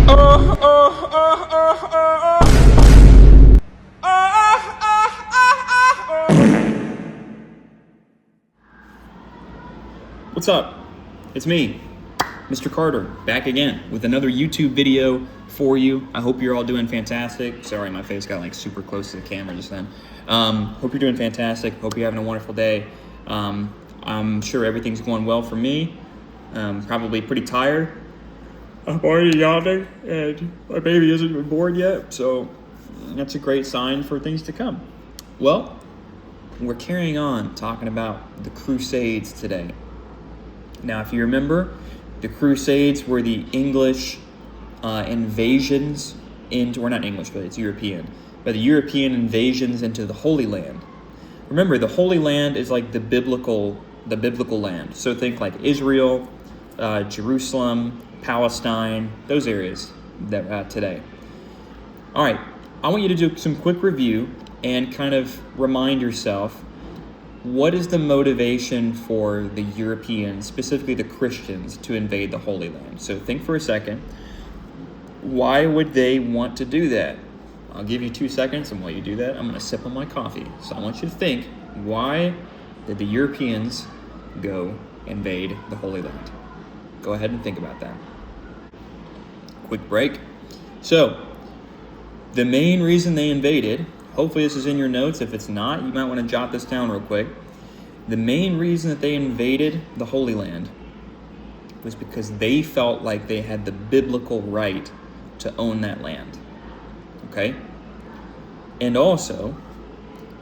What's up? It's me, Mr. Carter, back again with another YouTube video for you. I hope you're all doing fantastic. Sorry, my face got like super close to the camera just then. Hope you're doing fantastic. Hope you're having a wonderful day. I'm sure everything's going well for me. Probably pretty tired. I'm already yawning, and my baby isn't even born yet, so that's a great sign for things to come. Well, we're carrying on talking about the Crusades today. Now, if you remember, the Crusades were the English invasions into, or not English, but it's European, but the European invasions into the Holy Land. Remember, the Holy Land is like the biblical land. So think like Israel, Jerusalem, Palestine, those areas that today. All right, I want you to do some quick review and kind of remind yourself, what is the motivation for the Europeans, specifically the Christians, to invade the Holy Land? So think for a second. Why would they want to do that? I'll give you 2 seconds, and while you do that, I'm going to sip on my coffee. So I want you to think, why did the Europeans go invade the Holy Land? Go ahead and think about that. Quick break. So, the main reason they invaded, hopefully this is in your notes. If it's not, you might want to jot this down real quick. The main reason that they invaded the Holy Land was because they felt like they had the biblical right to own that land. Okay? And also,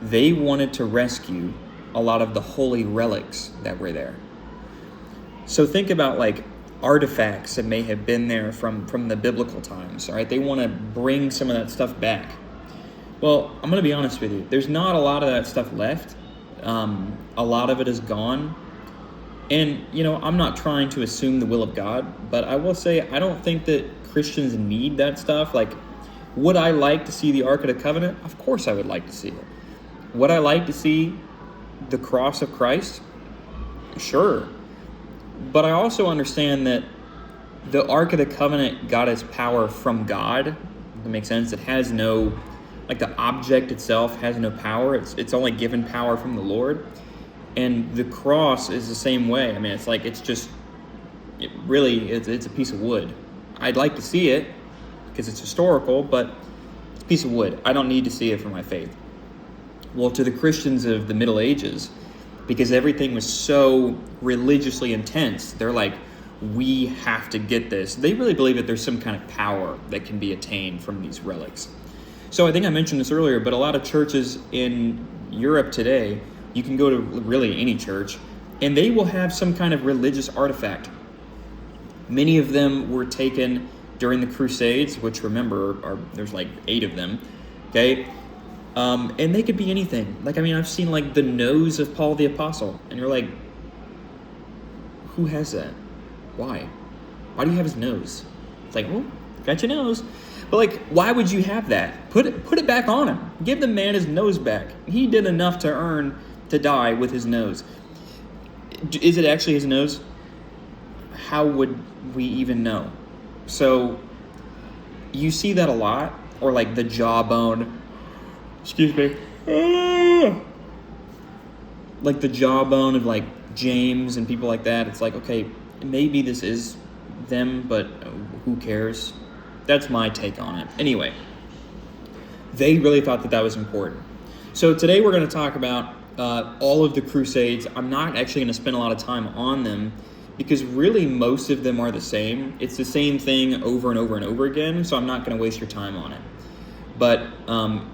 they wanted to rescue a lot of the holy relics that were there. So think about like artifacts that may have been there from the biblical times, all right? They want to bring some of that stuff back. Well, I'm going to be honest with you. There's not a lot of that stuff left. A lot of it is gone. And, I'm not trying to assume the will of God, but I will say I don't think that Christians need that stuff. Like, would I like to see the Ark of the Covenant? Of course I would like to see it. Would I like to see the cross of Christ? Sure. But I also understand that the Ark of the Covenant got its power from God. That makes sense. It has no, like the object itself has no power. It's only given power from the Lord. And the cross is the same way. I mean, it's like, it's a piece of wood. I'd like to see it because it's historical, but it's a piece of wood. I don't need to see it for my faith. Well, to the Christians of the Middle Ages, because everything was so religiously intense, they're like, we have to get this. They really believe that there's some kind of power that can be attained from these relics. So I think I mentioned this earlier, but a lot of churches in Europe today, you can go to really any church, and they will have some kind of religious artifact. Many of them were taken during the Crusades, which remember, there's like 8 of them, okay? And they could be anything. Like, I mean, I've seen like the nose of Paul the Apostle, and you're like, who has that? Why? Why do you have his nose? It's like, well, got your nose. But like, why would you have that? Put it back on him. Give the man his nose back. He did enough to earn to die with his nose. Is it actually his nose? How would we even know? So you see that a lot, or like the jawbone. Excuse me. Like the jawbone of like James and people like that. It's like, okay, maybe this is them, but who cares? That's my take on it. Anyway, they really thought that was important. So today we're going to talk about all of the Crusades. I'm not actually going to spend a lot of time on them because really most of them are the same. It's the same thing over and over and over again, so I'm not going to waste your time on it. But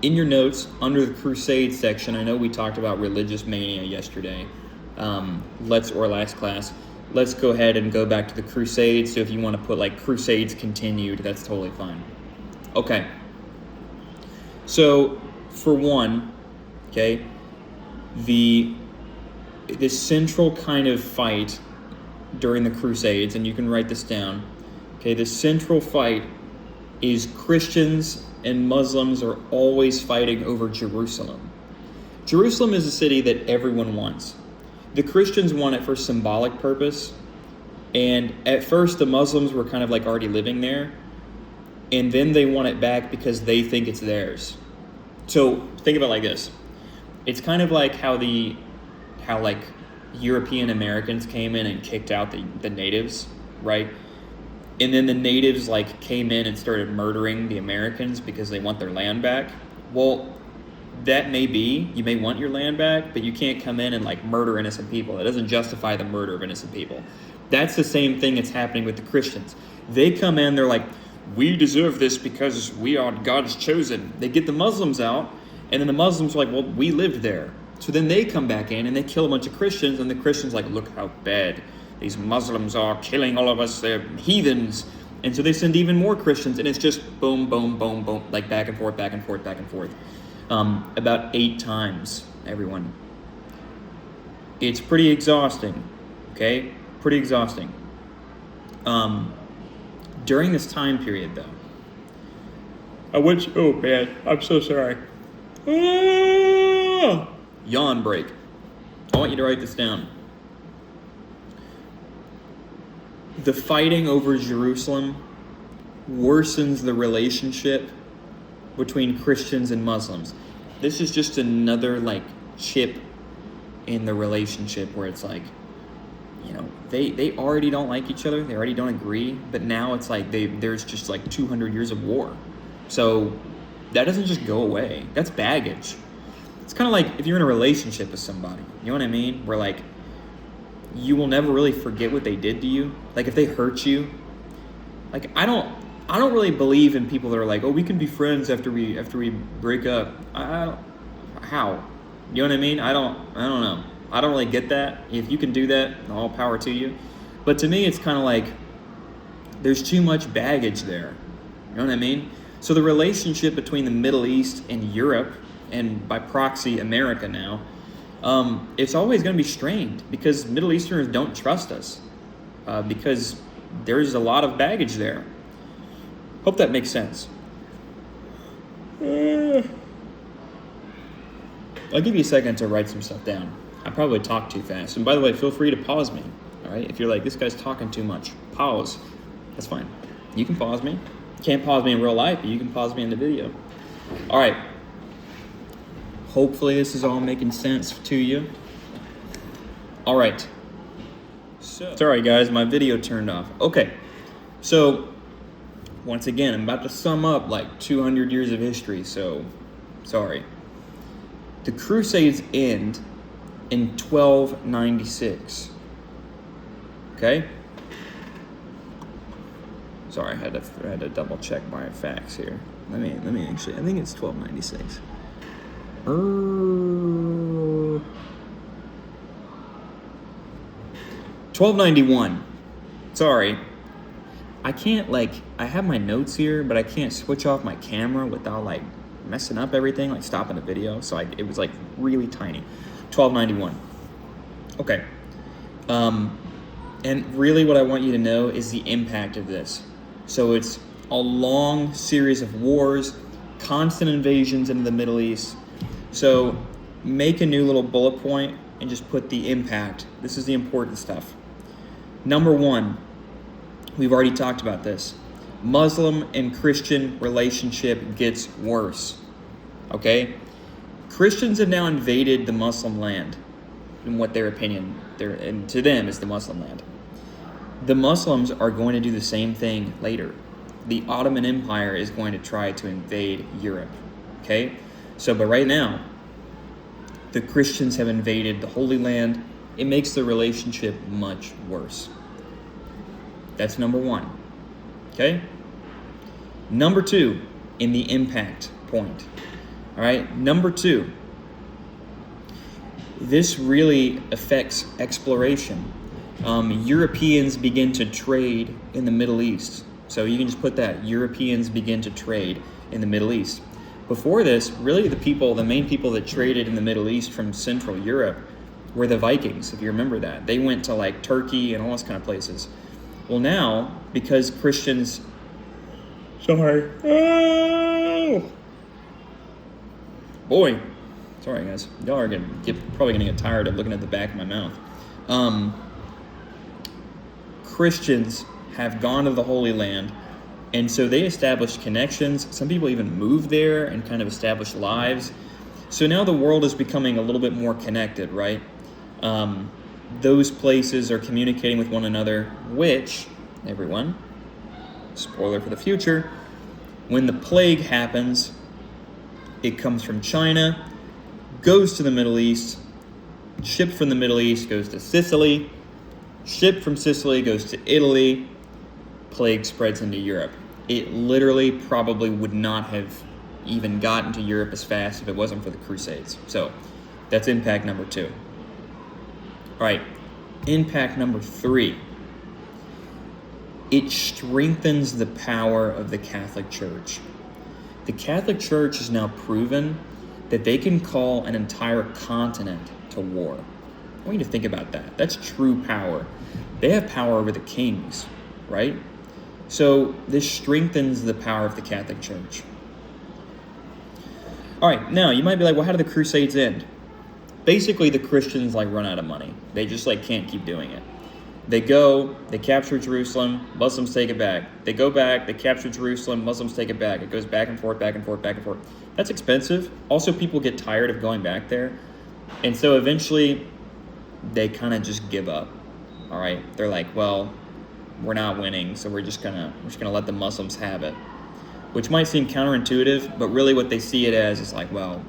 in your notes, under the Crusades section, I know we talked about religious mania yesterday, last class. Let's go ahead and go back to the Crusades. So if you want to put like Crusades continued, that's totally fine. Okay. So for one, okay, the central kind of fight during the Crusades, and you can write this down, okay, the central fight is Christians and Muslims are always fighting over Jerusalem. Jerusalem is a city that everyone wants. The Christians want it for symbolic purpose, and at first the Muslims were kind of like already living there, and then they want it back because they think it's theirs. So think about it like this. It's kind of like how like European Americans came in and kicked out the natives, right? And then the natives like came in and started murdering the Americans because they want their land back. Well, that may be, you may want your land back, but you can't come in and like murder innocent people. It doesn't justify the murder of innocent people. That's the same thing that's happening with the Christians. They come in, they're like, we deserve this because we are God's chosen. They get the Muslims out, and then the Muslims are like, well, we lived there. So then they come back in and they kill a bunch of Christians, and the Christians are like, look how bad these Muslims are killing all of us. They're heathens. And so they send even more Christians, and it's just boom, boom, boom, boom, like back and forth, back and forth, back and forth. About 8 times, everyone. It's pretty exhausting, okay? Pretty exhausting. During this time period, though, oh man, I'm so sorry. Yawn break. I want you to write this down. The fighting over Jerusalem worsens the relationship between Christians and Muslims. This is just another like chip in the relationship where it's like, you know, they already don't like each other, they already don't agree, but now it's like there's just like 200 years of war. So that doesn't just go away. That's baggage. It's kind of like if you're in a relationship with somebody, you know what I mean? Where like you will never really forget what they did to you. Like if they hurt you, like I don't really believe in people that are like, oh, we can be friends after we break up. How? You know what I mean? I don't know. I don't really get that. If you can do that, all power to you. But to me, it's kind of like there's too much baggage there. You know what I mean? So the relationship between the Middle East and Europe, and by proxy America now, it's always going to be strained because Middle Easterners don't trust us because there's a lot of baggage there. Hope that makes sense. I'll give you a second to write some stuff down. I probably talk too fast. And by the way, feel free to pause me. All right? If you're like, this guy's talking too much, pause. That's fine. You can pause me. You can't pause me in real life, but you can pause me in the video. All right. Hopefully this is all making sense to you. All right. Sorry, guys. My video turned off. Okay. So, once again, I'm about to sum up like 200 years of history, so sorry. The Crusades end in 1296. Okay? Sorry, I had to double check my facts here. Let me actually, I think it's 1296. 1291. Sorry. I can't I have my notes here, but I can't switch off my camera without like messing up everything, like stopping the video. So it was like really tiny. 1291. Okay. And really what I want you to know is the impact of this. So it's a long series of wars, constant invasions into the Middle East. So make a new little bullet point and just put the impact. This is the important stuff. Number 1, we've already talked about this. Muslim and Christian relationship gets worse. Okay? Christians have now invaded the Muslim land, in what their opinion, and to them is the Muslim land. The Muslims are going to do the same thing later. The Ottoman Empire is going to try to invade Europe. Okay? So, but right now, the Christians have invaded the Holy Land. It makes the relationship much worse. That's number 1. Okay? Number 2, in the impact point. All right? Number 2, this really affects exploration. Europeans begin to trade in the Middle East. So you can just put that. Europeans begin to trade in the Middle East. Before this, really the main people that traded in the Middle East from Central Europe were the Vikings, if you remember that. They went to like Turkey and all those kind of places. Well, now, because Christians... Sorry. Oh! Boy. Sorry, guys. Y'all are probably going to get tired of looking at the back of my mouth. Christians have gone to the Holy Land, And so they established connections. Some people even moved there and kind of established lives. So now the world is becoming a little bit more connected, right? Those places are communicating with one another, which, everyone, spoiler for the future, when the plague happens, it comes from China, goes to the Middle East, shipped from the Middle East goes to Sicily, shipped from Sicily goes to Italy, plague spreads into Europe. It literally probably would not have even gotten to Europe as fast if it wasn't for the Crusades. So that's impact number 2. All right, impact number 3. It strengthens the power of the Catholic Church. The Catholic Church has now proven that they can call an entire continent to war. I want you to think about that. That's true power. They have power over the kings, right? So this strengthens the power of the Catholic Church. All right, now you might be like, well, how do the Crusades end? Basically, the Christians run out of money. They just can't keep doing it. They go, they capture Jerusalem, Muslims take it back. They go back, they capture Jerusalem, Muslims take it back. It goes back and forth, back and forth, back and forth. That's expensive. Also, people get tired of going back there. And so eventually, they kind of just give up. All right, they're like, well, we're not winning, so we're just gonna let the Muslims have it. Which might seem counterintuitive, but really what they see it as is well,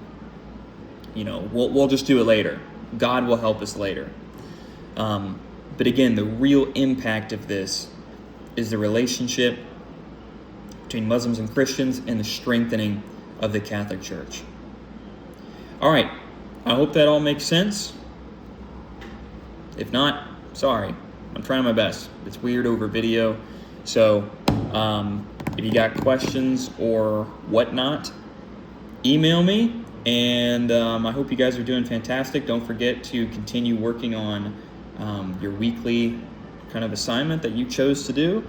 we'll just do it later. God will help us later. But again, the real impact of this is the relationship between Muslims and Christians and the strengthening of the Catholic Church. All right, I hope that all makes sense. If not, sorry. I'm trying my best. It's weird over video. So if you got questions or whatnot, email me. And I hope you guys are doing fantastic. Don't forget to continue working on your weekly kind of assignment that you chose to do.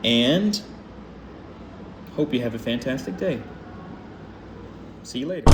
And hope you have a fantastic day. See you later.